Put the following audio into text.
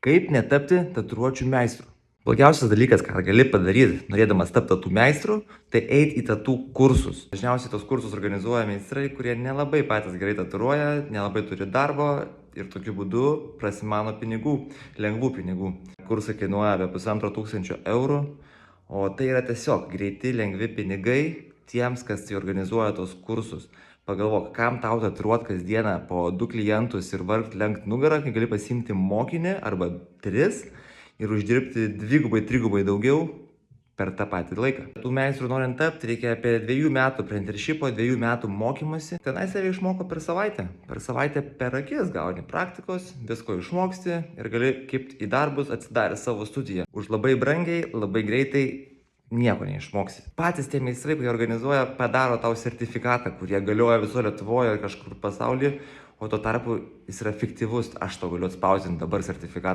Kaip netapti tatuiruočių meistru? Blogiausias dalykas, ką gali padaryti, norėdamas tapti tatų meistru, tai eiti į tatų kursus. Dažniausiai tos kursus organizuoja meistrai, kurie nelabai patys gerai tatuiruoja, nelabai turi darbo ir tokiu būdu prasimano pinigų, lengvų pinigų. Kursai kainuoja apie 1500 eurų, o tai yra tiesiog greiti, lengvi pinigai tiems, kas tai organizuoja tos kursus. Pagalvok, kam tau tatuiruot kasdieną po 2 klientus ir vargt lenkt nugarą, kai gali pasiimti mokinį arba 3 ir uždirbti 2-3 daugiau per tą patį laiką. Tų meistrų norint tapti, reikia apie 2 metų apprenticeshipo, 2 metų mokymasi. Tenai save išmoko per savaitę. Per savaitę per akis gauni praktikos, visko išmoksti ir gali kibti į darbus, atsidarę savo studiją. Už labai brangiai, labai greitai nieko neišmoksi. Patys tie meistrai, kurie organizuoja, padaro tau sertifikatą, kurie galioja visoje Lietuvoje ir kažkur pasaulyje, o tuo tarpu jis yra fiktyvus. Aš tau galiu atspausdinti dabar sertifikatą